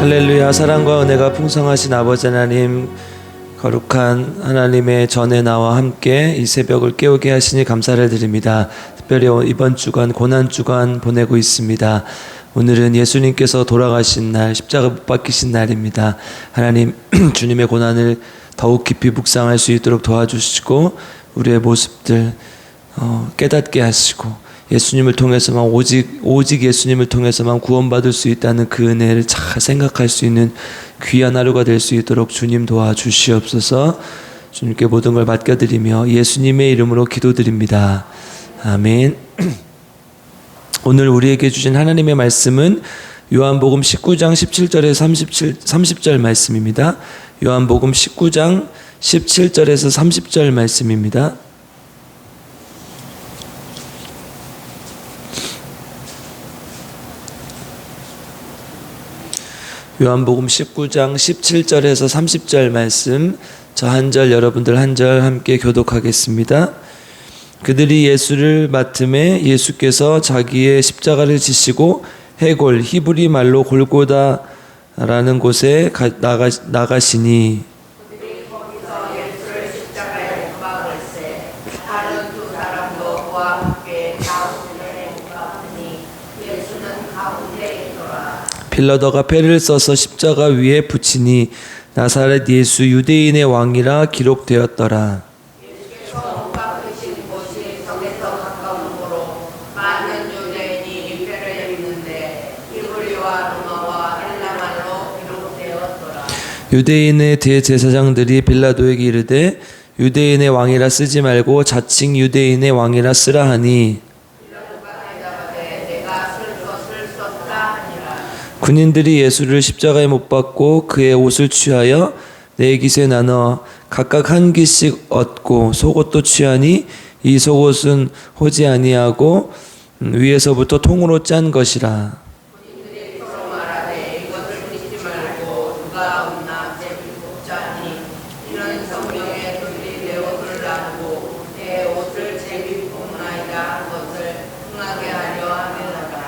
할렐루야. 사랑과 은혜가 풍성하신 아버지 하나님, 거룩한 하나님의 전에 나와 함께 이 새벽을 깨우게 하시니 감사를 드립니다. 특별히 이번 주간 고난주간 보내고 있습니다. 오늘은 예수님께서 돌아가신 날, 십자가 못 박히신 날입니다. 하나님, 주님의 고난을 더욱 깊이 묵상할 수 있도록 도와주시고 우리의 모습들 깨닫게 하시고 예수님을 통해서만 오직 예수님을 통해서만 구원받을 수 있다는 그 은혜를 잘 생각할 수 있는 귀한 하루가 될 수 있도록 주님 도와주시옵소서. 주님께 모든 걸 맡겨드리며 예수님의 이름으로 기도드립니다. 아멘. 오늘 우리에게 주신 하나님의 말씀은 요한복음 19장 17절에서 30절 말씀입니다. 요한복음 19장 17절에서 30절 말씀입니다. 요한복음 19장 17절에서 30절 말씀, 저 한 절 여러분들 한 절 함께 교독하겠습니다. 그들이 예수를 맡음에 예수께서 자기의 십자가를 지시고 해골, 히브리 말로 골고다라는 곳에 나가시니 빌라도가 패를 써서 십자가 위에 붙이니 나사렛 예수 유대인의 왕이라 기록되었더라. 예수께서 못 박히신 곳이 적에서 가까우므로 많은 유대인이 입회를 입는데 히브리와 로마와 헬라말로 기록되었더라. 유대인의 대제사장들이 빌라도에게 이르되 유대인의 왕이라 쓰지 말고 자칭 유대인의 왕이라 쓰라 하니 군인들이 예수를 십자가에 못 박고 그의 옷을 취하여 네 깃에 나눠 각각 한 깃씩 얻고 속옷도 취하니 이 속옷은 호지 아니하고 위에서부터 통으로 짠 것이라. 군인들이 서로 말하되 이것을 믿지 말고 누가 없나 제비뽑자니 이런 성경에 그들이 내 옷을 나누고 내 옷을 제비뽑나이다 한 것을 흥하게 하려 함이로라.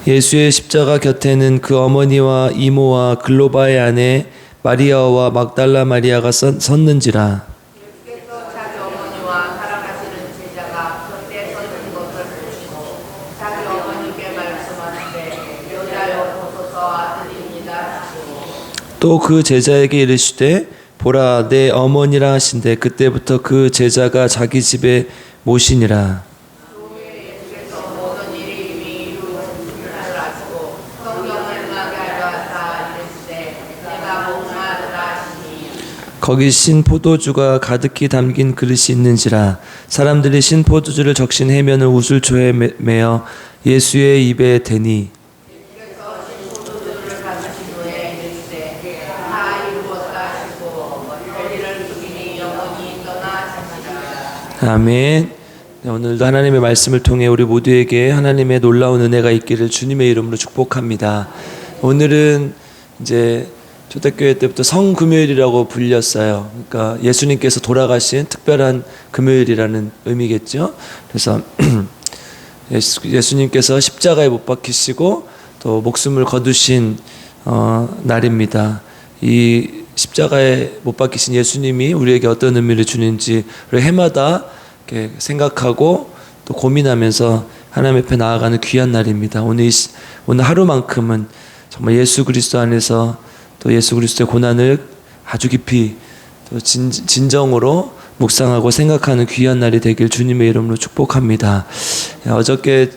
예수의 십자가 곁에는 그 어머니와 이모와 글로바의 아내 마리아와 막달라 마리아가 섰는지라. 예수께서 자기 어머니와 사랑하시는 제자가 곁에 섰는 것을 보시고 자기 어머니께 말씀하시되 여자여 보소서 아들입니다 하시고 또 그 제자에게 이르시되 보라 내 어머니라 하신대 그때부터 그 제자가 자기 집에 모시니라. 거기 신 포도주가 가득히 담긴 그릇이 있는지라. 사람들이 신 포도주를 적신 해면을 우슬초에 메어 예수의 입에 대니 예수께서 신 포도주를 받으신 후에 이르시되 다 이루었다 하시고 별일을 죽이니 영원히 떠나시니라. 아멘. 네, 오늘도 하나님의 말씀을 통해 우리 모두에게 하나님의 놀라운 은혜가 있기를 주님의 이름으로 축복합니다. 오늘은 이제 초대교회 때부터 성금요일이라고 불렸어요. 그러니까 예수님께서 돌아가신 특별한 금요일이라는 의미겠죠. 그래서 예수님께서 십자가에 못 박히시고 또 목숨을 거두신 날입니다. 이 십자가에 못 박히신 예수님이 우리에게 어떤 의미를 주는지를 해마다 이렇게 생각하고 또 고민하면서 하나님 앞에 나아가는 귀한 날입니다. 오늘 하루만큼은 정말 예수 그리스도 안에서 또 예수 그리스도의 고난을 아주 깊이 또 진정으로 묵상하고 생각하는 귀한 날이 되길 주님의 이름으로 축복합니다. 어저께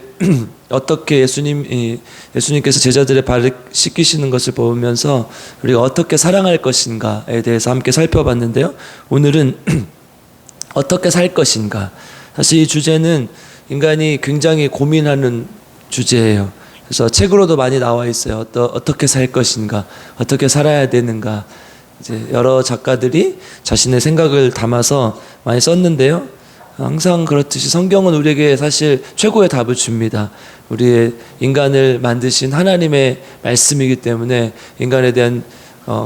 어떻게 예수님께서 제자들의 발을 씻기시는 것을 보면서 우리가 어떻게 살아갈 것인가에 대해서 함께 살펴봤는데요. 오늘은 어떻게 살 것인가. 사실 이 주제는 인간이 굉장히 고민하는 주제예요. 그래서 책으로도 많이 나와 있어요. 어떻게 살 것인가, 어떻게 살아야 되는가. 이제 여러 작가들이 자신의 생각을 담아서 많이 썼는데요. 항상 그렇듯이 성경은 우리에게 사실 최고의 답을 줍니다. 우리의 인간을 만드신 하나님의 말씀이기 때문에 인간에 대한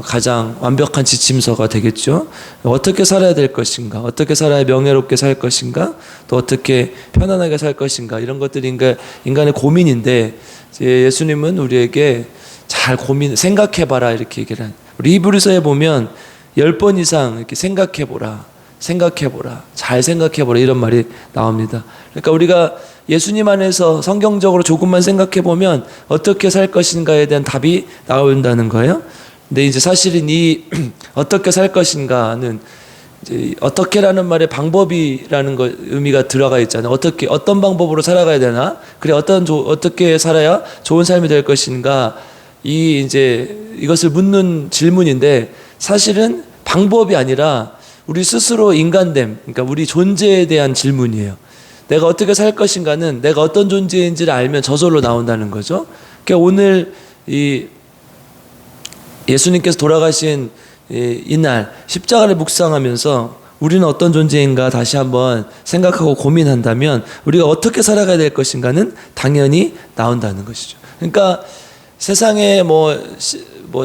가장 완벽한 지침서가 되겠죠. 어떻게 살아야 될 것인가, 어떻게 살아야 명예롭게 살 것인가, 또 어떻게 편안하게 살 것인가, 이런 것들이 인간의 고민인데, 예수님은 우리에게 잘 생각해봐라 이렇게 얘기를 한. 우리 히브리서에 보면 10번 이상 이렇게 생각해보라, 잘 생각해보라 이런 말이 나옵니다. 그러니까 우리가 예수님 안에서 성경적으로 조금만 생각해보면 어떻게 살 것인가에 대한 답이 나온다는 거예요. 근데 이제 사실은 이 어떻게 살 것인가는 이제 어떻게라는 말에 방법이라는 의미가 들어가 있잖아요. 어떤 방법으로 살아가야 되나? 그래 어떻게 살아야 좋은 삶이 될 것인가? 이것을 묻는 질문인데 사실은 방법이 아니라 우리 스스로 인간됨, 그러니까 우리 존재에 대한 질문이에요. 내가 어떻게 살 것인가는 내가 어떤 존재인지를 알면 저절로 나온다는 거죠. 그러니까 오늘 예수님께서 돌아가신 이날 십자가를 묵상하면서 우리는 어떤 존재인가 다시 한번 생각하고 고민한다면 우리가 어떻게 살아가야 될 것인가는 당연히 나온다는 것이죠. 그러니까 세상에 뭐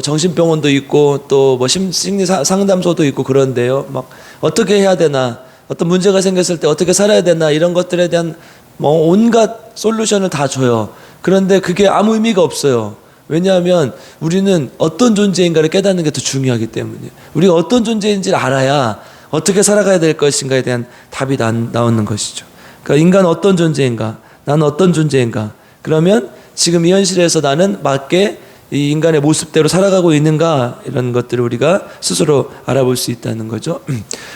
정신병원도 있고 또 뭐 심리 상담소도 있고 그런데요. 막 어떻게 해야 되나, 어떤 문제가 생겼을 때 어떻게 살아야 되나 이런 것들에 대한 뭐 온갖 솔루션을 다 줘요. 그런데 그게 아무 의미가 없어요. 왜냐하면 우리는 어떤 존재인가를 깨닫는 게 더 중요하기 때문이에요. 우리가 어떤 존재인지를 알아야 어떻게 살아가야 될 것인가에 대한 답이 나오는 것이죠. 그러니까 인간은 어떤 존재인가, 나는 어떤 존재인가, 그러면 지금 이 현실에서 나는 맞게 이 인간의 모습대로 살아가고 있는가, 이런 것들을 우리가 스스로 알아볼 수 있다는 거죠.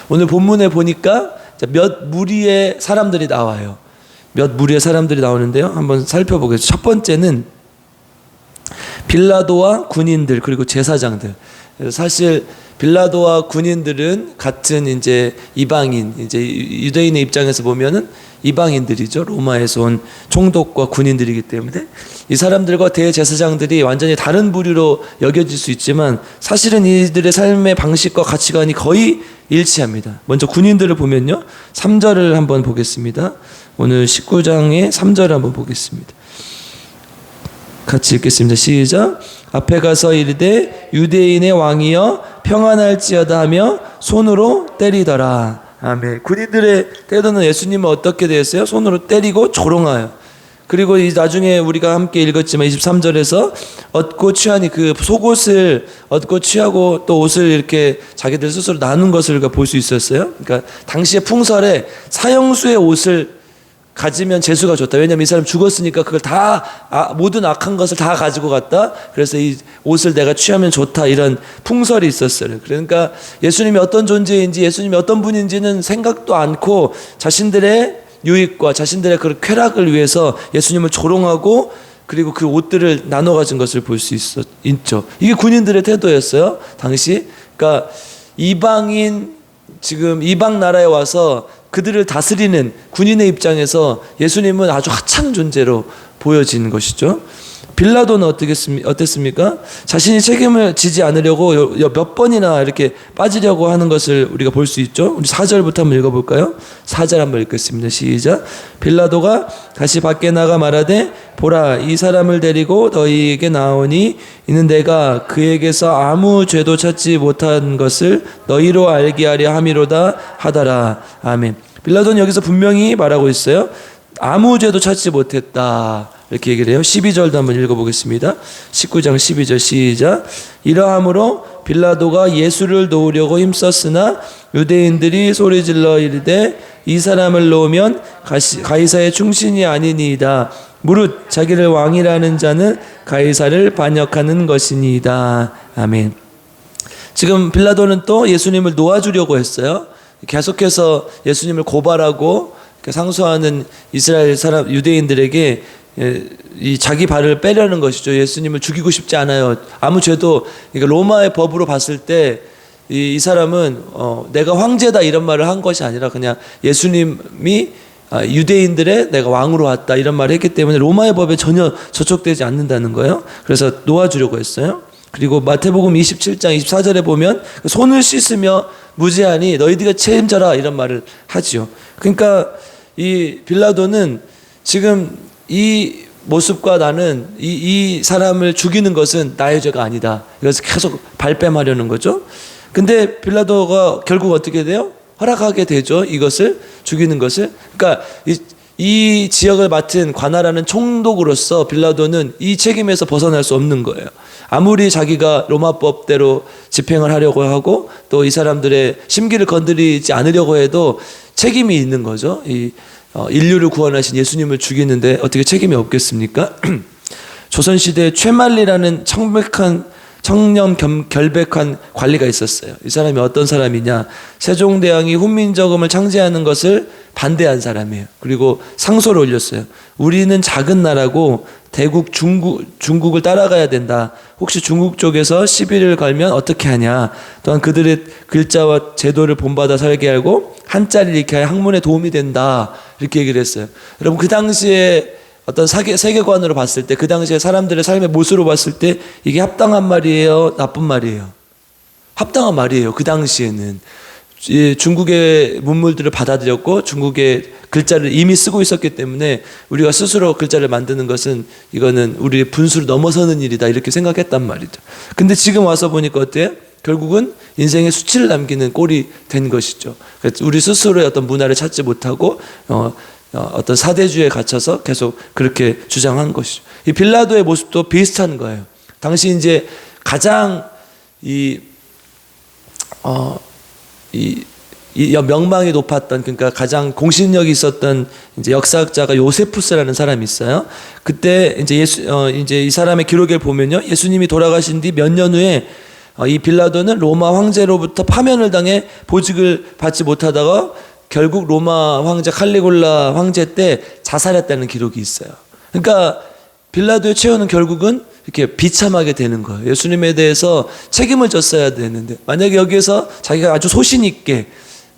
오늘 본문에 보니까 몇 무리의 사람들이 나와요. 몇 무리의 사람들이 나오는데요. 한번 살펴보겠습니다. 첫 번째는 빌라도와 군인들 그리고 제사장들. 사실 빌라도와 군인들은 같은 이제 이방인, 이제 유대인의 입장에서 보면은 이방인들이죠. 로마에서 온 총독과 군인들이기 때문에 이 사람들과 대제사장들이 완전히 다른 부류로 여겨질 수 있지만 사실은 이들의 삶의 방식과 가치관이 거의 일치합니다. 먼저 군인들을 보면요, 3절을 한번 보겠습니다. 오늘 19장의 3절을 한번 보겠습니다. 같이 읽겠습니다. 시작. 앞에 가서 이르되 유대인의 왕이여 평안할지어다 하며 손으로 때리더라. 아멘. 군인들의 태도는 예수님은 어떻게 되었어요? 손으로 때리고 조롱하여. 그리고 나중에 우리가 함께 읽었지만 23절에서 얻고 취하니 그 속옷을 얻고 취하고 또 옷을 이렇게 자기들 스스로 나눈 것을 우리가 볼 수 있었어요. 그러니까 당시의 풍설에 사형수의 옷을 가지면 재수가 좋다. 왜냐하면 이 사람 죽었으니까 그걸 모든 악한 것을 다 가지고 갔다. 그래서 이 옷을 내가 취하면 좋다. 이런 풍설이 있었어요. 그러니까 예수님이 어떤 존재인지, 예수님이 어떤 분인지는 생각도 않고 자신들의 유익과 자신들의 그 쾌락을 위해서 예수님을 조롱하고 그리고 그 옷들을 나눠 가진 것을 볼 수 있죠. 이게 군인들의 태도였어요. 당시. 그러니까 지금 이방 나라에 와서 그들을 다스리는 군인의 입장에서 예수님은 아주 하찮은 존재로 보여지는 것이죠. 빌라도는 어땠습니까? 자신이 책임을 지지 않으려고 몇 번이나 이렇게 빠지려고 하는 것을 우리가 볼 수 있죠. 우리 4절부터 한번 읽어볼까요? 4절 한번 읽겠습니다. 시작. 빌라도가 다시 밖에 나가 말하되 보라, 이 사람을 데리고 너희에게 나오니 이는 내가 그에게서 아무 죄도 찾지 못한 것을 너희로 알게 하려 함이로다 하더라. 아멘. 빌라도는 여기서 분명히 말하고 있어요. 아무 죄도 찾지 못했다. 이렇게 얘기를 해요. 12절도 한번 읽어보겠습니다. 19장 12절 시작. 이러함으로 빌라도가 예수를 놓으려고 힘썼으나 유대인들이 소리질러 이르되 이 사람을 놓으면 가이사의 충신이 아니니이다. 무릇 자기를 왕이라는 자는 가이사를 반역하는 것이니이다. 아멘. 지금 빌라도는 또 예수님을 놓아주려고 했어요. 계속해서 예수님을 고발하고 상소하는 이스라엘 사람 유대인들에게 이 자기 발을 빼려는 것이죠. 예수님을 죽이고 싶지 않아요. 아무 죄도, 그러니까 로마의 법으로 봤을 때 이 사람은 내가 황제다 이런 말을 한 것이 아니라 그냥 예수님이 유대인들의 내가 왕으로 왔다 이런 말을 했기 때문에 로마의 법에 전혀 저촉되지 않는다는 거예요. 그래서 놓아주려고 했어요. 그리고 마태복음 27장 24절에 보면 손을 씻으며 무죄하니 너희들이 책임져라 이런 말을 하지요. 그러니까 이 빌라도는 지금 이 모습과 나는 이 사람을 죽이는 것은 나의 죄가 아니다. 그래서 계속 발뺌하려는 거죠. 근데 빌라도가 결국 어떻게 돼요? 허락하게 되죠. 이것을 죽이는 것을. 그러니까 이 지역을 맡은 관할하는 총독으로서 빌라도는 이 책임에서 벗어날 수 없는 거예요. 아무리 자기가 로마법대로 집행을 하려고 하고 또 이 사람들의 심기를 건드리지 않으려고 해도 책임이 있는 거죠. 인류를 구원하신 예수님을 죽이는데 어떻게 책임이 없겠습니까? 조선시대에 최만리라는 청렴 결백한 관리가 있었어요. 이 사람이 어떤 사람이냐? 세종대왕이 훈민정음을 창제하는 것을 반대한 사람이에요. 그리고 상소를 올렸어요. 우리는 작은 나라고 대국 중국을 따라가야 된다. 혹시 중국 쪽에서 시비를 걸면 어떻게 하냐? 또한 그들의 글자와 제도를 본받아 살게 하고 한자를 익혀야 학문에 도움이 된다. 이렇게 얘기를 했어요. 여러분 그 당시에 어떤 세계관으로 봤을 때 그 당시에 사람들의 삶의 모습으로 봤을 때 이게 합당한 말이에요? 나쁜 말이에요? 합당한 말이에요. 그 당시에는. 중국의 문물들을 받아들였고 중국의 글자를 이미 쓰고 있었기 때문에 우리가 스스로 글자를 만드는 것은 이거는 우리의 분수를 넘어서는 일이다 이렇게 생각했단 말이죠. 근데 지금 와서 보니까 어때요? 결국은 인생의 수치를 남기는 꼴이 된 것이죠. 우리 스스로의 어떤 문화를 찾지 못하고 어떤 사대주의에 갇혀서 계속 그렇게 주장한 것이죠. 이 빌라도의 모습도 비슷한 거예요. 당시 이제 가장 명망이 높았던, 그러니까 가장 공신력이 있었던 이제 역사학자가 요세푸스라는 사람이 있어요. 그때 이제 이제 이 사람의 기록을 보면요, 예수님이 돌아가신 뒤 몇 년 후에 이 빌라도는 로마 황제로부터 파면을 당해 보직을 받지 못하다가 결국 로마 황제 칼리굴라 황제 때 자살했다는 기록이 있어요. 그러니까 빌라도의 최후는 결국은 이렇게 비참하게 되는 거예요. 예수님에 대해서 책임을 졌어야 되는데 만약에 여기에서 자기가 아주 소신 있게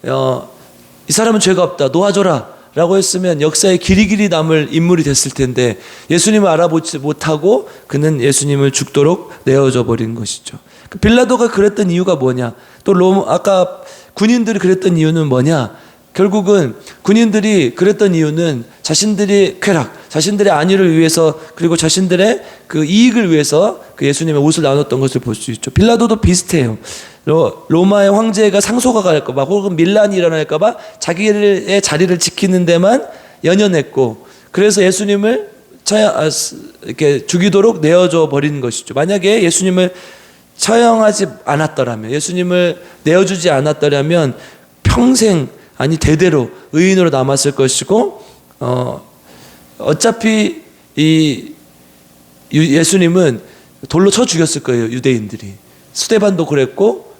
이 사람은 죄가 없다 놓아줘라 라고 했으면 역사에 길이길이 남을 인물이 됐을 텐데 예수님을 알아보지 못하고 그는 예수님을 죽도록 내어줘 버린 것이죠. 빌라도가 그랬던 이유가 뭐냐, 또 아까 군인들이 그랬던 이유는 뭐냐, 결국은 군인들이 그랬던 이유는 자신들의 쾌락, 자신들의 안위를 위해서, 그리고 자신들의 그 이익을 위해서 그 예수님의 옷을 나눴던 것을 볼 수 있죠. 빌라도도 비슷해요. 로마의 황제가 상소가 갈까봐 혹은 밀란이 일어날까봐 자기의 자리를 지키는 데만 연연했고, 그래서 예수님을 이렇게 죽이도록 내어줘 버리는 것이죠. 만약에 예수님을 처형하지 않았더라면, 예수님을 내어주지 않았더라면 평생, 아니 대대로 의인으로 남았을 것이고, 어차피 이 예수님은 돌로 쳐 죽였을 거예요. 유대인들이. 스데반도 그랬고,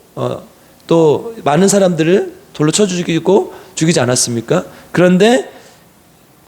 또 많은 사람들을 돌로 쳐 죽이고 죽이지 않았습니까? 그런데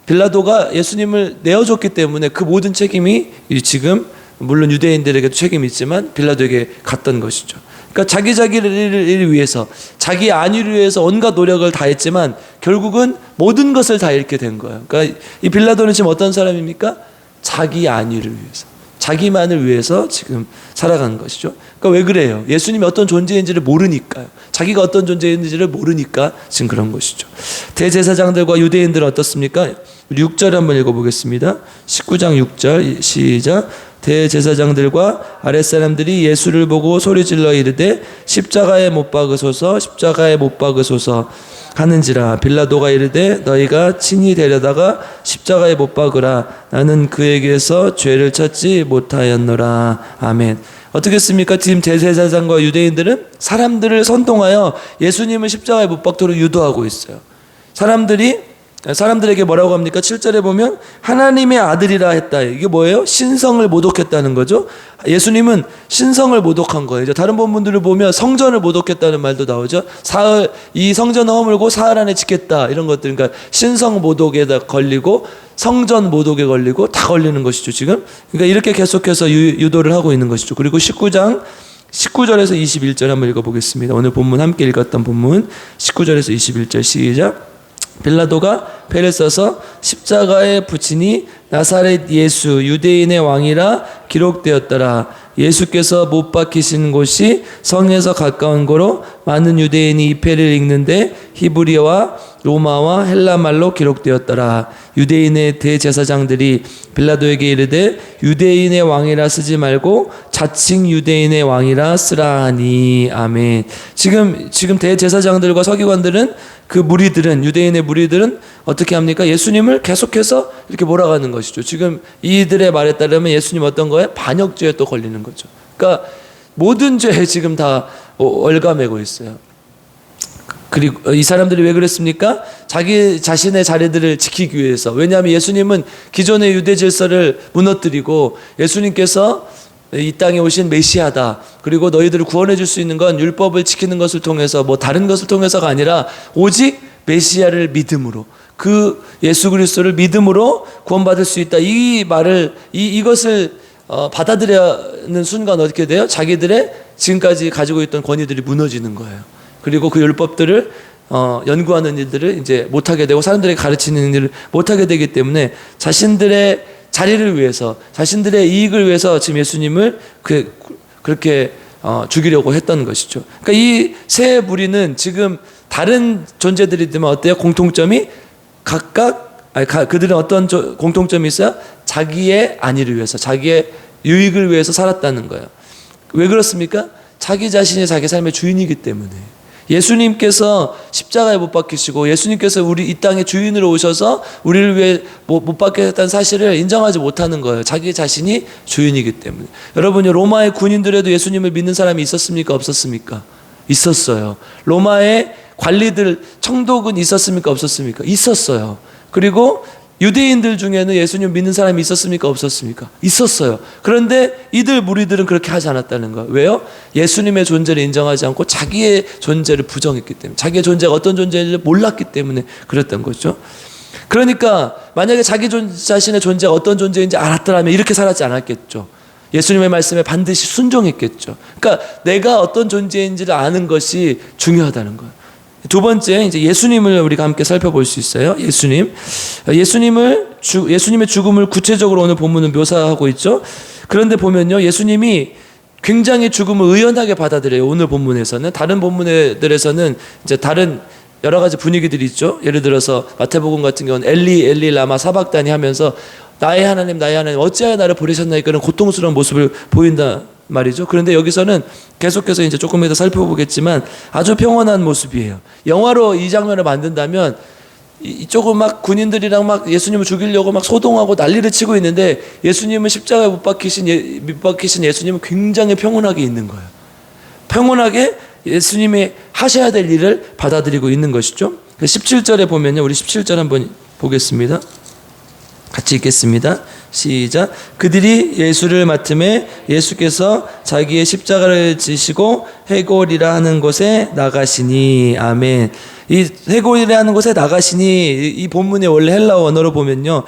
빌라도가 예수님을 내어줬기 때문에 그 모든 책임이 지금 물론 유대인들에게도 책임이 있지만 빌라도에게 갔던 것이죠. 그러니까 자기를 위해서, 자기 안위를 위해서 온갖 노력을 다했지만 결국은 모든 것을 다 잃게 된 거예요. 그러니까 이 빌라도는 지금 어떤 사람입니까? 자기 안위를 위해서, 자기만을 위해서 지금 살아가는 것이죠. 그러니까 왜 그래요? 예수님이 어떤 존재인지를 모르니까요. 자기가 어떤 존재인지를 모르니까 지금 그런 것이죠. 대제사장들과 유대인들은 어떻습니까? 6절 한번 읽어보겠습니다. 19장 6절 시작. 대제사장들과 아랫사람들이 예수를 보고 소리질러 이르되 십자가에 못 박으소서, 십자가에 못 박으소서 하는지라. 빌라도가 이르되 너희가 친히 데려다가 십자가에 못 박으라. 나는 그에게서 죄를 찾지 못하였노라. 아멘. 어떻겠습니까? 지금 대제사장과 유대인들은 사람들을 선동하여 예수님을 십자가에 못 박도록 유도하고 있어요. 사람들에게 뭐라고 합니까? 7절에 보면 하나님의 아들이라 했다. 이게 뭐예요? 신성을 모독했다는 거죠. 예수님은 신성을 모독한 거예요. 다른 본문들을 보면 성전을 모독했다는 말도 나오죠. 이 성전을 허물고 사흘 안에 짓겠다, 이런 것들. 그러니까 신성 모독에다 걸리고 성전 모독에 걸리고 다 걸리는 것이죠 지금. 그러니까 이렇게 계속해서 유도를 하고 있는 것이죠. 그리고 19장 19절에서 21절 한번 읽어보겠습니다. 오늘 본문 함께 읽었던 본문 19절에서 21절 시작. 빌라도가 배를 써서 십자가에 붙이니 나사렛 예수 유대인의 왕이라 기록되었더라. 예수께서 못 박히신 곳이 성에서 가까운 고로 많은 유대인이 이 패를 읽는데 히브리어와 로마와 헬라 말로 기록되었더라. 유대인의 대제사장들이 빌라도에게 이르되 유대인의 왕이라 쓰지 말고 자칭 유대인의 왕이라 쓰라 하니. 아멘. 지금 대제사장들과 서기관들은, 그 무리들은, 유대인의 무리들은 어떻게 합니까? 예수님을 계속해서 이렇게 몰아가는 것이죠. 지금 이들의 말에 따르면 예수님 어떤 거에 반역죄에 또 걸리는 거죠. 그러니까 모든 죄에 지금 다 올가매고 있어요. 그리고 이 사람들이 왜 그랬습니까? 자기 자신의 자리들을 지키기 위해서. 왜냐하면 예수님은 기존의 유대 질서를 무너뜨리고, 예수님께서 이 땅에 오신 메시아다, 그리고 너희들을 구원해 줄 수 있는 건 율법을 지키는 것을 통해서, 뭐 다른 것을 통해서가 아니라 오직 메시아를 믿음으로, 그 예수 그리스도를 믿음으로 구원받을 수 있다. 이 말을, 이것을 받아들여는 순간 어떻게 돼요? 자기들의 지금까지 가지고 있던 권위들이 무너지는 거예요. 그리고 그 율법들을 연구하는 일들을 이제 못하게 되고, 사람들에게 가르치는 일을 못하게 되기 때문에 자신들의 자리를 위해서, 자신들의 이익을 위해서 지금 예수님을 그렇게 죽이려고 했던 것이죠. 그러니까 이 세 무리는 지금 다른 존재들이지만 어때요? 공통점이 각각, 그들은 어떤 공통점이 있어요? 자기의 안위를 위해서, 자기의 유익을 위해서 살았다는 거예요. 왜 그렇습니까? 자기 자신이 자기 삶의 주인이기 때문에. 예수님께서 십자가에 못 박히시고, 예수님께서 우리 이 땅의 주인으로 오셔서 우리를 위해 못 박히셨다는 사실을 인정하지 못하는 거예요. 자기 자신이 주인이기 때문에. 여러분요, 로마의 군인들에도 예수님을 믿는 사람이 있었습니까? 없었습니까? 있었어요. 로마의 관리들, 청독은 있었습니까? 없었습니까? 있었어요. 그리고 유대인들 중에는 예수님 믿는 사람이 있었습니까? 없었습니까? 있었어요. 그런데 이들 무리들은 그렇게 하지 않았다는 거예요. 왜요? 예수님의 존재를 인정하지 않고 자기의 존재를 부정했기 때문에, 자기의 존재가 어떤 존재인지 몰랐기 때문에 그랬던 거죠. 그러니까 만약에 자기 자신의 존재가 어떤 존재인지 알았더라면 이렇게 살았지 않았겠죠. 예수님의 말씀에 반드시 순종했겠죠. 그러니까 내가 어떤 존재인지를 아는 것이 중요하다는 거예요. 두 번째, 이제 예수님을 우리가 함께 살펴볼 수 있어요. 예수님의 죽음을 구체적으로 오늘 본문은 묘사하고 있죠. 그런데 보면요, 예수님이 굉장히 죽음을 의연하게 받아들여요. 오늘 본문에서는. 다른 본문들에서는 이제 다른 여러 가지 분위기들이 있죠. 예를 들어서 마태복음 같은 경우는 엘리 엘리 라마 사박다니 하면서 나의 하나님 나의 하나님 어찌하여 나를 버리셨나이까, 그런 고통스러운 모습을 보인다 말이죠. 그런데 여기서는 계속해서 이제 조금 더 살펴보겠지만 아주 평온한 모습이에요. 영화로 이 장면을 만든다면 이쪽은 막 군인들이랑 막 예수님을 죽이려고 막 소동하고 난리를 치고 있는데, 예수님은 십자가에 못 박히신 예수님은 굉장히 평온하게 있는 거예요. 평온하게 예수님이 하셔야 될 일을 받아들이고 있는 것이죠. 17절에 보면요, 우리 17절 한번 보겠습니다. 같이 읽겠습니다. 시작. 그들이 예수를 맡음에 예수께서 자기의 십자가를 지시고 해골이라 하는 곳에 나가시니. 아멘. 이 해골이라 하는 곳에 나가시니, 이 본문의 원래 헬라어 원어로 보면요,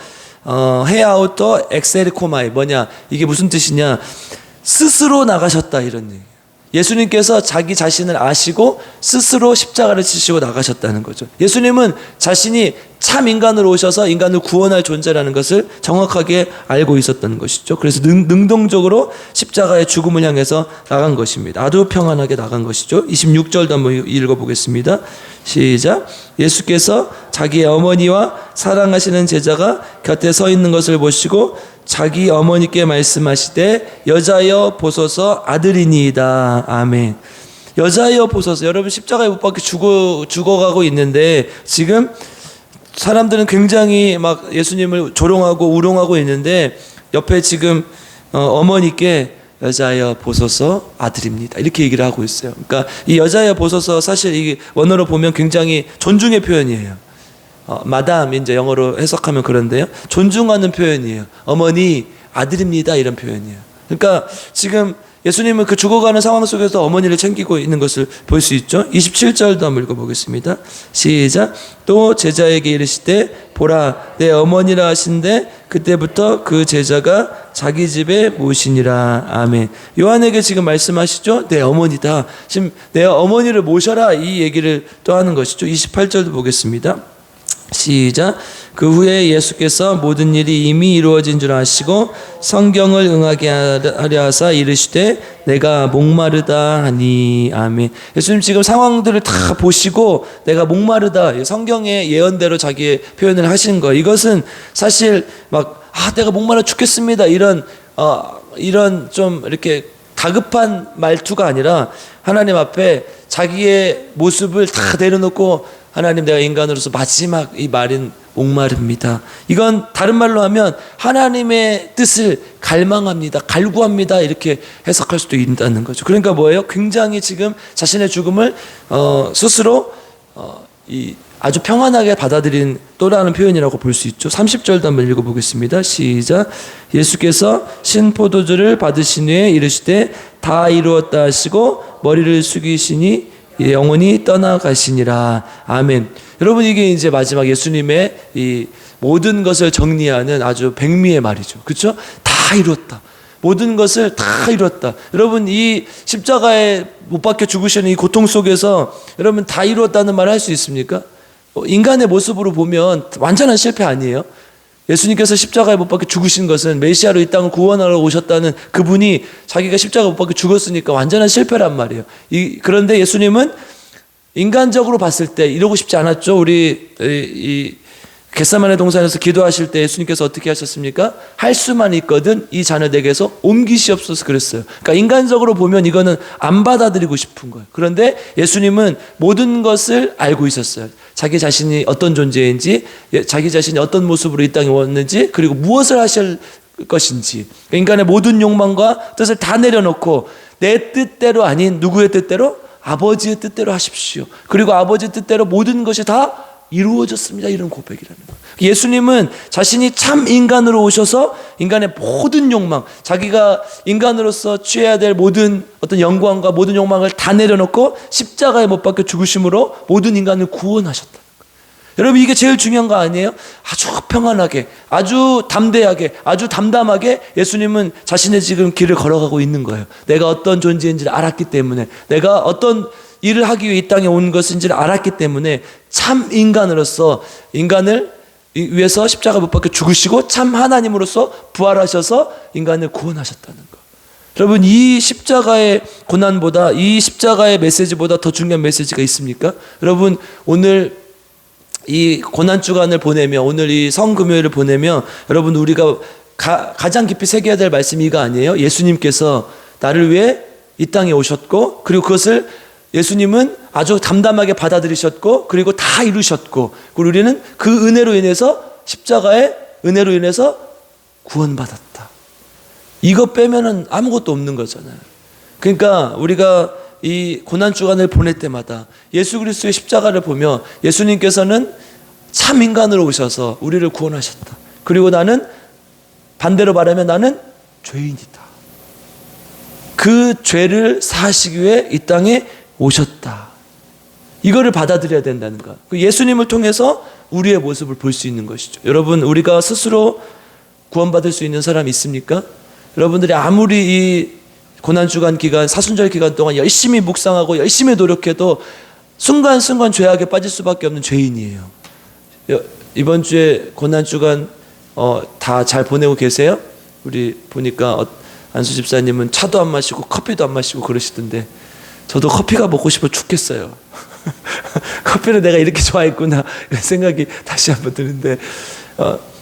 헤아우터 엑세리코마이, 뭐냐, 이게 무슨 뜻이냐, 스스로 나가셨다, 이런 얘기. 예수님께서 자기 자신을 아시고 스스로 십자가를 지시고 나가셨다는 거죠. 예수님은 자신이 참 인간으로 오셔서 인간을 구원할 존재라는 것을 정확하게 알고 있었던 것이죠. 그래서 능동적으로 십자가의 죽음을 향해서 나간 것입니다. 아주 평안하게 나간 것이죠. 26절도 한번 읽어보겠습니다. 시작. 예수께서 자기의 어머니와 사랑하시는 제자가 곁에 서 있는 것을 보시고 자기 어머니께 말씀하시되 여자여 보소서 아들이니이다. 아멘. 여자여 보소서. 여러분, 십자가에 못 박혀 죽어가고 있는데 지금 사람들은 굉장히 막 예수님을 조롱하고 우롱하고 있는데, 옆에 지금 어머니께 여자여 보소서 아들입니다, 이렇게 얘기를 하고 있어요. 그러니까 이 여자여 보소서, 사실 이 원어로 보면 굉장히 존중의 표현이에요. 마담, 이제 영어로 해석하면 그런데요, 존중하는 표현이에요. 어머니 아들입니다, 이런 표현이에요. 그러니까 지금 예수님은 그 죽어가는 상황 속에서 어머니를 챙기고 있는 것을 볼 수 있죠. 27절도 한번 읽어보겠습니다. 시작. 또 제자에게 이르시되 보라 내 어머니라 하신데 그때부터 그 제자가 자기 집에 모시니라. 아멘. 요한에게 지금 말씀하시죠. 내 어머니다. 지금 내 어머니를 모셔라, 이 얘기를 또 하는 것이죠. 28절도 보겠습니다. 시작. 그 후에 예수께서 모든 일이 이미 이루어진 줄 아시고 성경을 응하게 하려 하사 이르시되 내가 목마르다 하니. 아멘. 예수님 지금 상황들을 다 보시고 내가 목마르다, 성경의 예언대로 자기의 표현을 하신 거예요. 이것은 사실 막 내가 목마르 죽겠습니다 이런 좀 이렇게 다급한 말투가 아니라 하나님 앞에 자기의 모습을 다 내려놓고 하나님, 내가 인간으로서 마지막 이 말인 목마릅니다. 이건 다른 말로 하면 하나님의 뜻을 갈망합니다, 갈구합니다 이렇게 해석할 수도 있다는 거죠. 그러니까 뭐예요? 굉장히 지금 자신의 죽음을 스스로 아주 평안하게 받아들인 또라는 표현이라고 볼 수 있죠. 30절도 한번 읽어보겠습니다. 시작. 예수께서 신포도주를 받으신 후에 이르시되 다 이루었다 하시고 머리를 숙이시니 영원히 떠나가시니라. 아멘. 여러분, 이게 이제 마지막 예수님의 이 모든 것을 정리하는 아주 백미의 말이죠. 그렇죠? 다 이루었다. 모든 것을 다 이뤘다. 여러분, 이 십자가에 못 박혀 죽으시는 이 고통 속에서 여러분 다 이루었다는 말을 할 수 있습니까? 인간의 모습으로 보면 완전한 실패 아니에요? 예수님께서 십자가에 못 박혀 죽으신 것은 메시아로 이 땅을 구원하러 오셨다는 그분이 자기가 십자가에 못 박혀 죽었으니까 완전한 실패란 말이에요. 그런데 예수님은 인간적으로 봤을 때 이러고 싶지 않았죠. 우리 이 겟세마네 동산에서 기도하실 때 예수님께서 어떻게 하셨습니까? 할 수만 있거든 이 잔을 내게서 옮기시옵소서 그랬어요. 그러니까 인간적으로 보면 이거는 안 받아들이고 싶은 거예요. 그런데 예수님은 모든 것을 알고 있었어요. 자기 자신이 어떤 존재인지, 자기 자신이 어떤 모습으로 이 땅에 왔는지, 그리고 무엇을 하실 것인지, 인간의 모든 욕망과 뜻을 다 내려놓고 내 뜻대로 아닌 누구의 뜻대로? 아버지의 뜻대로 하십시오. 그리고 아버지의 뜻대로 모든 것이 다 이루어졌습니다. 이런 고백이라는 거예요. 예수님은 자신이 참 인간으로 오셔서 인간의 모든 욕망, 자기가 인간으로서 취해야 될 모든 어떤 영광과 모든 욕망을 다 내려놓고 십자가에 못 박혀 죽으심으로 모든 인간을 구원하셨다는 거예요. 여러분, 이게 제일 중요한 거 아니에요? 아주 평안하게, 아주 담대하게, 아주 담담하게 예수님은 자신의 지금 길을 걸어가고 있는 거예요. 내가 어떤 존재인지를 알았기 때문에, 내가 어떤 일을 하기 위해 이 땅에 온 것인지를 알았기 때문에 참 인간으로서 인간을 위해서 십자가 못 박혀 죽으시고 참 하나님으로서 부활하셔서 인간을 구원하셨다는 것. 여러분, 이 십자가의 고난보다, 이 십자가의 메시지보다 더 중요한 메시지가 있습니까? 여러분, 오늘 이 고난주간을 보내며, 오늘 이 성금요일을 보내며 여러분, 우리가 가장 깊이 새겨야 될 말씀이 이거 아니에요? 예수님께서 나를 위해 이 땅에 오셨고, 그리고 그것을 예수님은 아주 담담하게 받아들이셨고, 그리고 다 이루셨고, 그리고 우리는 그 은혜로 인해서, 십자가의 은혜로 인해서 구원받았다. 이거 빼면은 아무것도 없는 거잖아요. 그러니까 우리가 이 고난주간을 보낼 때마다 예수 그리스도의 십자가를 보며 예수님께서는 참 인간으로 오셔서 우리를 구원하셨다. 그리고 나는, 반대로 말하면 나는 죄인이다. 그 죄를 사하시기 위해 이 땅에 오셨다. 이거를 받아들여야 된다는 거. 예수님을 통해서 우리의 모습을 볼 수 있는 것이죠. 여러분, 우리가 스스로 구원받을 수 있는 사람 있습니까? 여러분들이 아무리 이 고난주간 기간, 사순절 기간 동안 열심히 묵상하고 열심히 노력해도 순간순간 죄악에 빠질 수밖에 없는 죄인이에요. 이번 주에 고난주간 다 잘 보내고 계세요? 우리 보니까 안수 집사님은 차도 안 마시고 커피도 안 마시고 그러시던데, 저도 커피가 먹고 싶어 죽겠어요. 커피를 내가 이렇게 좋아했구나 이런 생각이 다시 한번 드는데,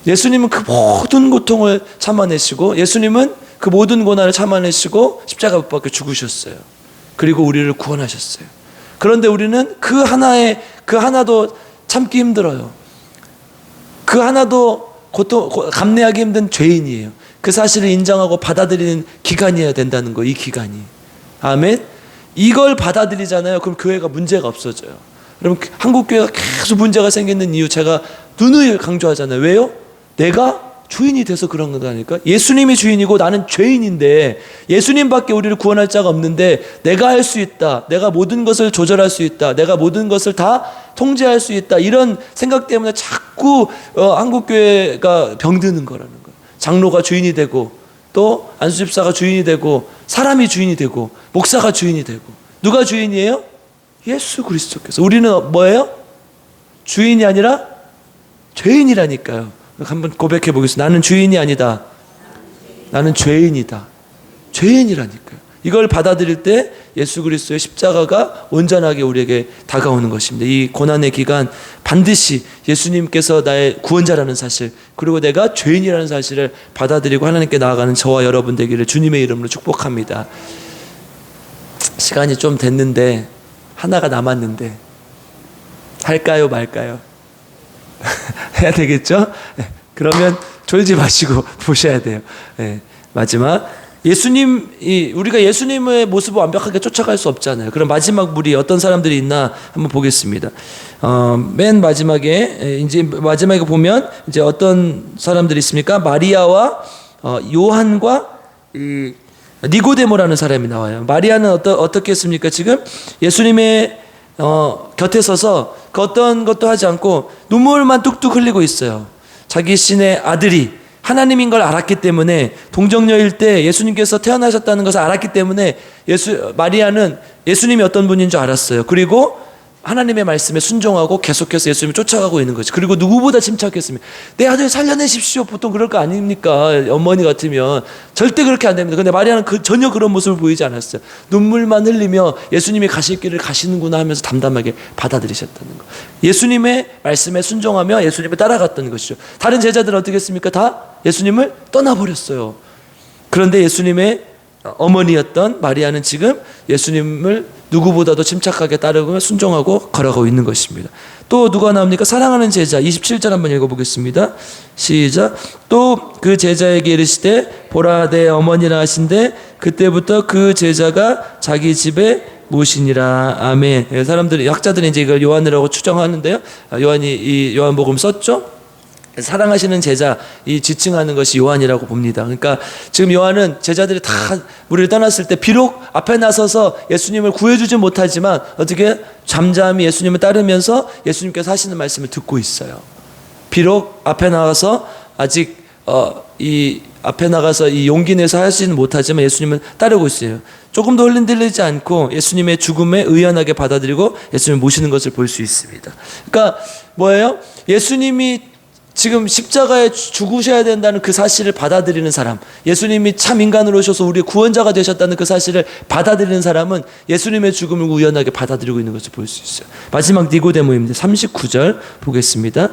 예수님은 그 모든 고통을 참아내시고, 예수님은 그 모든 고난을 참아내시고 십자가 못 박혀 죽으셨어요. 그리고 우리를 구원하셨어요. 그런데 우리는 그 하나도 참기 힘들어요. 그 하나도 감내하기 힘든 죄인이에요. 그 사실을 인정하고 받아들이는 기간이어야 된다는 거, 이 기간이. 아멘. 이걸 받아들이잖아요. 그럼 교회가 문제가 없어져요. 여러분, 한국 교회가 계속 문제가 생기는 이유, 제가 누누이 강조하잖아요. 왜요? 내가 주인이 돼서 그런 거다니까. 예수님이 주인이고 나는 죄인인데, 예수님밖에 우리를 구원할 자가 없는데 내가 할 수 있다, 내가 모든 것을 조절할 수 있다, 내가 모든 것을 다 통제할 수 있다, 이런 생각 때문에 자꾸 한국교회가 병드는 거라는 거예요. 장로가 주인이 되고, 또 안수집사가 주인이 되고, 사람이 주인이 되고, 목사가 주인이 되고. 누가 주인이에요? 예수 그리스도께서. 우리는 뭐예요? 주인이 아니라 죄인이라니까요. 한번 고백해 보겠습니다. 나는 주인이 아니다. 나는 죄인이다. 죄인이라니까요. 이걸 받아들일 때 예수 그리스도의 십자가가 온전하게 우리에게 다가오는 것입니다. 이 고난의 기간 반드시 예수님께서 나의 구원자라는 사실, 그리고 내가 죄인이라는 사실을 받아들이고 하나님께 나아가는 저와 여러분 되기를 주님의 이름으로 축복합니다. 시간이 좀 됐는데, 하나가 남았는데 할까요 말까요? 해야 되겠죠? 네, 그러면 졸지 마시고 보셔야 돼요. 네, 마지막, 우리가 예수님의 모습을 완벽하게 쫓아갈 수 없잖아요. 그럼 마지막 무리 어떤 사람들이 있나 한번 보겠습니다. 맨 마지막에, 이제 마지막에 보면 이제 어떤 사람들이 있습니까? 마리아와 요한과 니고데모라는 사람이 나와요. 마리아는 어떻게 했습니까? 지금 예수님의 곁에 서서 그 어떤 것도 하지 않고 눈물만 뚝뚝 흘리고 있어요. 자기 신의 아들이 하나님인 걸 알았기 때문에, 동정녀일 때 예수님께서 태어나셨다는 것을 알았기 때문에 마리아는 예수님이 어떤 분인 줄 알았어요. 그리고 하나님의 말씀에 순종하고 계속해서 예수님을 쫓아가고 있는 거죠. 그리고 누구보다 침착했습니다. 내 아들 살려내십시오. 보통 그럴 거 아닙니까? 어머니 같으면 절대 그렇게 안 됩니다. 근데 마리아는 전혀 그런 모습을 보이지 않았어요. 눈물만 흘리며 예수님이 가실 길을 가시는구나 하면서 담담하게 받아들이셨다는 거. 예수님의 말씀에 순종하며 예수님을 따라갔던 것이죠. 다른 제자들은 어떻게 했습니까? 다 예수님을 떠나버렸어요. 그런데 예수님의 어머니였던 마리아는 지금 예수님을 누구보다도 침착하게 따르고 순종하고 걸어가고 있는 것입니다. 또 누가 나옵니까? 사랑하는 제자 27절 한번 읽어보겠습니다. 시작. 또 그 제자에게 이르시되 보라 내 어머니라 하신대 그때부터 그 제자가 자기 집에 모시니라. 아멘. 사람들이, 학자들이 이제 이걸 요한이라고 추정하는데요. 요한이 이 요한복음 썼죠. 사랑하시는 제자, 이 지칭하는 것이 요한이라고 봅니다. 그러니까 지금 요한은 제자들이 다 우리를 떠났을 때 비록 앞에 나서서 예수님을 구해주지 못하지만 어떻게 잠잠히 예수님을 따르면서 예수님께서 하시는 말씀을 듣고 있어요. 비록 앞에 나가서 아직 이 앞에 나가서 이 용기 내서 하지는 못하지만 예수님은 따르고 있어요. 조금도 흔들리지 않고 예수님의 죽음에 의연하게 받아들이고 예수님을 모시는 것을 볼 수 있습니다. 그러니까 뭐예요? 예수님이 지금 십자가에 죽으셔야 된다는 그 사실을 받아들이는 사람, 예수님이 참 인간으로 오셔서 우리의 구원자가 되셨다는 그 사실을 받아들이는 사람은 예수님의 죽음을 우연하게 받아들이고 있는 것을 볼 수 있어요. 마지막 니고데모입니다. 39절 보겠습니다.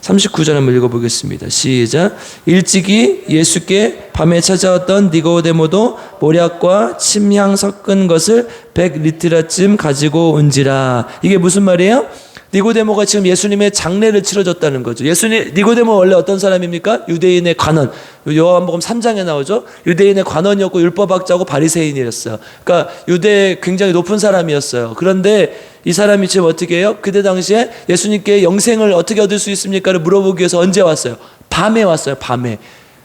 39절 한번 읽어보겠습니다. 시작. 일찍이 예수께 밤에 찾아왔던 니고데모도 모략과 침향 섞은 것을 100리트라쯤 가지고 온지라. 이게 무슨 말이에요? 니고데모가 지금 예수님의 장례를 치러줬다는 거죠. 니고데모 원래 어떤 사람입니까? 유대인의 관원. 요한복음 3장에 나오죠. 유대인의 관원이었고 율법학자고 바리새인이었어요. 그러니까 유대에 굉장히 높은 사람이었어요. 그런데 이 사람이 지금 어떻게 해요? 그때 당시에 예수님께 영생을 어떻게 얻을 수 있습니까를 물어보기 위해서 언제 왔어요? 밤에 왔어요. 밤에.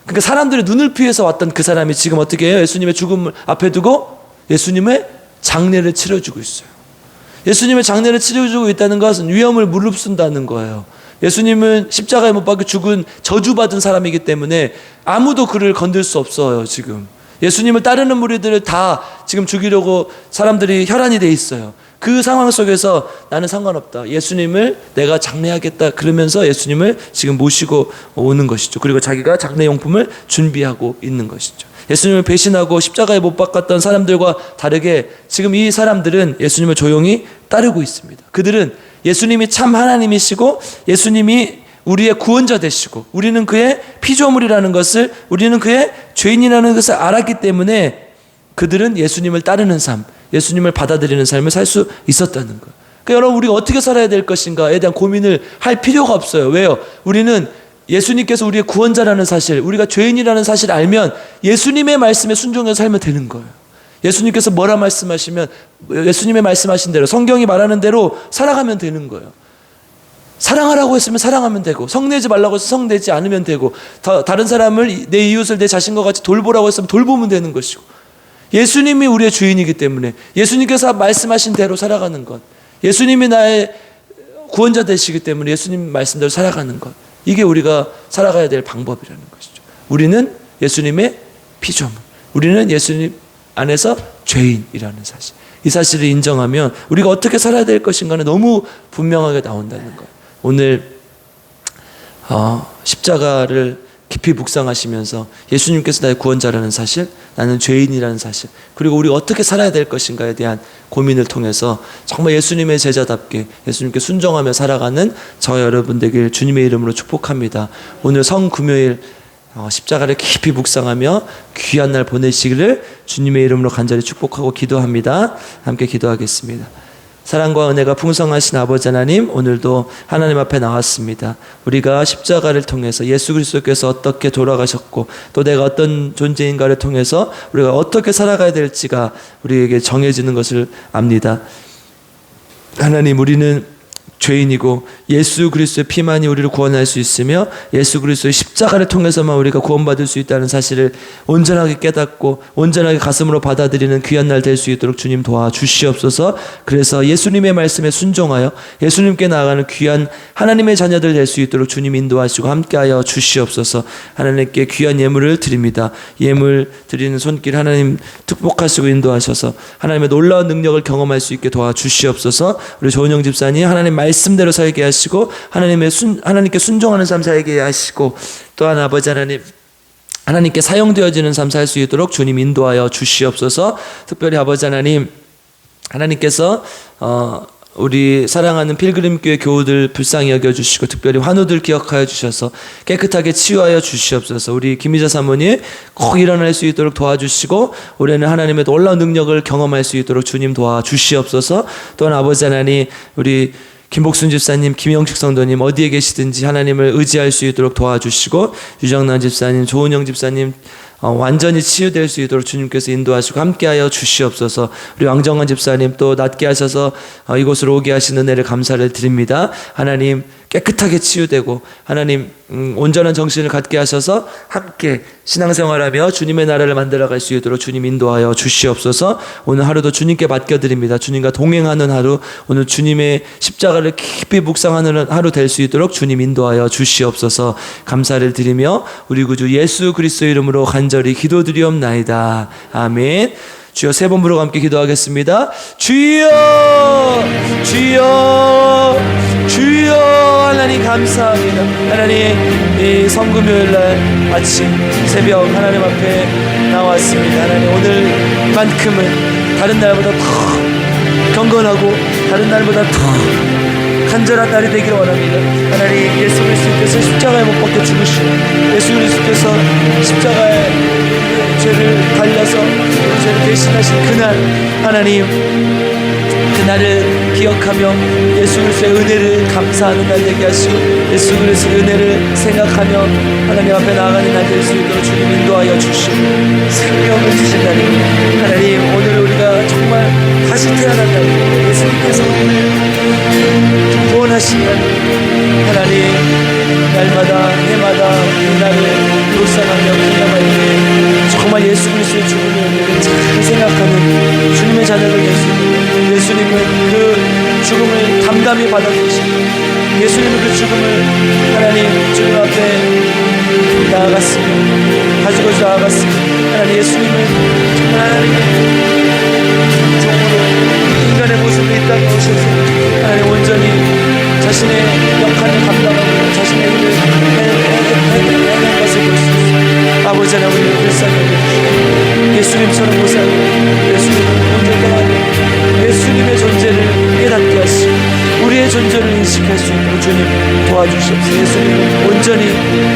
그러니까 사람들의 눈을 피해서 왔던 그 사람이 지금 어떻게 해요? 예수님의 죽음을 앞에 두고 예수님의 장례를 치러주고 있어요. 예수님의 장례를 치러주고 있다는 것은 위험을 무릅쓴다는 거예요. 예수님은 십자가에 못 박혀 죽은 저주받은 사람이기 때문에 아무도 그를 건들 수 없어요. 지금 예수님을 따르는 무리들을 다 지금 죽이려고 사람들이 혈안이 돼 있어요. 그 상황 속에서 나는 상관없다, 예수님을 내가 장례하겠다 그러면서 예수님을 지금 모시고 오는 것이죠. 그리고 자기가 장례용품을 준비하고 있는 것이죠. 예수님을 배신하고 십자가에 못 박았던 사람들과 다르게 지금 이 사람들은 예수님을 조용히 따르고 있습니다. 그들은 예수님이 참 하나님이시고 예수님이 우리의 구원자 되시고 우리는 그의 피조물이라는 것을, 우리는 그의 죄인이라는 것을 알았기 때문에 그들은 예수님을 따르는 삶, 예수님을 받아들이는 삶을 살 수 있었다는 거예요. 그러니까 여러분, 우리가 어떻게 살아야 될 것인가에 대한 고민을 할 필요가 없어요. 왜요? 우리는 예수님께서 우리의 구원자라는 사실, 우리가 죄인이라는 사실을 알면 예수님의 말씀에 순종해서 살면 되는 거예요. 예수님께서 뭐라 말씀하시면 예수님의 말씀하신 대로, 성경이 말하는 대로 살아가면 되는 거예요. 사랑하라고 했으면 사랑하면 되고, 성내지 말라고 해서 성내지 않으면 되고, 다른 사람을, 내 이웃을 내 자신과 같이 돌보라고 했으면 돌보면 되는 것이고, 예수님이 우리의 주인이기 때문에 예수님께서 말씀하신 대로 살아가는 것, 예수님이 나의 구원자 되시기 때문에 예수님 말씀대로 살아가는 것, 이게 우리가 살아가야 될 방법이라는 것이죠. 우리는 예수님의 피조물, 우리는 예수님 안에서 죄인이라는 사실, 이 사실을 인정하면 우리가 어떻게 살아야 될 것인가는 너무 분명하게 나온다는 거예요. 오늘 십자가를 깊이 묵상하시면서 예수님께서 나의 구원자라는 사실, 나는 죄인이라는 사실, 그리고 우리가 어떻게 살아야 될 것인가에 대한 고민을 통해서 정말 예수님의 제자답게 예수님께 순종하며 살아가는 저와 여러분 되길 주님의 이름으로 축복합니다. 오늘 성금요일 십자가를 깊이 묵상하며 귀한 날 보내시기를 주님의 이름으로 간절히 축복하고 기도합니다. 함께 기도하겠습니다. 사랑과 은혜가 풍성하신 아버지 하나님, 오늘도 하나님 앞에 나왔습니다. 우리가 십자가를 통해서 예수 그리스도께서 어떻게 돌아가셨고 또 내가 어떤 존재인가를 통해서 우리가 어떻게 살아가야 될지가 우리에게 정해지는 것을 압니다. 하나님, 우리는 죄인이고 예수 그리스도의 피만이 우리를 구원할 수 있으며 예수 그리스도의 십자가를 통해서만 우리가 구원받을 수 있다는 사실을 온전하게 깨닫고 온전하게 가슴으로 받아들이는 귀한 날 될 수 있도록 주님 도와주시옵소서. 그래서 예수님의 말씀에 순종하여 예수님께 나아가는 귀한 하나님의 자녀들 될 수 있도록 주님 인도하시고 함께하여 주시옵소서. 하나님께 귀한 예물을 드립니다. 예물 드리는 손길 하나님 축복하시고 인도하셔서 하나님의 놀라운 능력을 경험할 수 있게 도와주시옵소서. 우리 조은영 집사님 하나님 말씀대로 살게 하시고 하나님께 순종하는 삶 살게 하시고, 또한 아버지 하나님 하나님께 사용되어지는 삶 살 수 있도록 주님 인도하여 주시옵소서. 특별히 아버지 하나님, 하나님께서 우리 사랑하는 필그림교회 교우들 불쌍히 여겨주시고 특별히 환우들 기억하여 주셔서 깨끗하게 치유하여 주시옵소서. 우리 김희자 사모님 꼭 일어날 수 있도록 도와주시고 올해는 하나님의 놀라운 능력을 경험할 수 있도록 주님 도와주시옵소서. 또한 아버지 하나님, 우리 김복순 집사님, 김영식 성도님 어디에 계시든지 하나님을 의지할 수 있도록 도와주시고, 유정란 집사님, 조은영 집사님 완전히 치유될 수 있도록 주님께서 인도하시고 함께하여 주시옵소서. 우리 왕정환 집사님 또 낫게 하셔서 이곳으로 오게 하신 은혜를 감사를 드립니다. 하나님 깨끗하게 치유되고 하나님 온전한 정신을 갖게 하셔서 함께 신앙생활하며 주님의 나라를 만들어갈 수 있도록 주님 인도하여 주시옵소서. 오늘 하루도 주님께 맡겨드립니다. 주님과 동행하는 하루, 오늘 주님의 십자가를 깊이 묵상하는 하루 될 수 있도록 주님 인도하여 주시옵소서. 감사를 드리며 우리 구주 예수 그리스도 이름으로 간절히 기도드리옵나이다. 아멘. 주여, 세 번 부르고 함께 기도하겠습니다. 주여, 주여, 주여. 하나님 감사합니다. 하나님, 이 성금요일날 아침 새벽 하나님 앞에 나왔습니다. 하나님, 오늘만큼은 다른 날보다 더 경건하고 다른 날보다 더 간절한 날이 되기를 원합니다. 하나님, 예수 그리스도께서 십자가에 못 박혀 죽으시고 예수 그리스도께서 십자가에 죄를 달려서 죄를 대신하신 그날, 하나님 그날을 기억하며 예수 그리스도의 은혜를 감사하는 날 되게 하시고 예수 그리스도의 은혜를 생각하며 하나님 앞에 나아가는 날 될 수 있도록 주님 인도하여 주시고 생명을 주신 날입니다. 하나님, 오늘 우리가 정말 다시 태어난 날입니다. 예수님께서 구원하신 날, 하나님 날마다 해마다 이 날을 묵상하며 기념할 때 정말 예수 그리스도의 죽음을 잘 생각하는 주님의 자녀들 될 수 있는, 예수님은 그 죽음을 담담히 받아들이시고 예수님은 그 죽음을 하나님 주님 앞에 나아갔습니다. 가지고 나아갔습니다. 하나님, 예수님은 정말 하나님의 종으로 인간의 모습으로 이 땅에 오셔서 하나님 온전히 자신의 역할을 감당하고 자신의 일을 해낸 것을 볼 수 있습니다. 아버지 하나님, 우리를 불쌍히 여겨주시고 예수님처럼 못 살고 예수님을 온전히 예수님의 존재를 깨닫게 하시고 우리의 존재를 인식할 수 있도록 주님 도와주시옵소서. 예수님은 온전히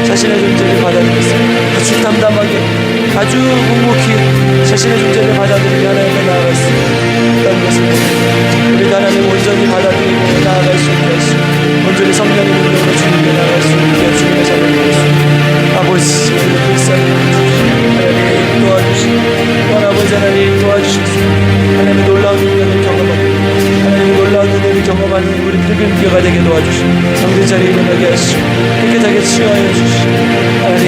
자신의 존재를 받아들였습니다. 아주 담담하게 아주 묵묵히 자신의 존재를 받아들이며 하나님께 나아갔습니다. 것을 우리 하나님 온전히 받아들이고 나아갈 수 있게 하시고 온전히 성령의 능력으로 주님께 나아갈 수 있게 주님의 자녀를 주시고 아버지, 우리를 불쌍히 하나님 도와주시고 또한 아버지 하나님 도와주시옵소서. 하나님의 놀라운 능력을 경험하고 하나님의 놀라운 은혜를 경험하는 우리 필금교가 되게 도와주시고 상대 자리에 일어나게 하시고 깨끗하게 치유하여 주시고 하나님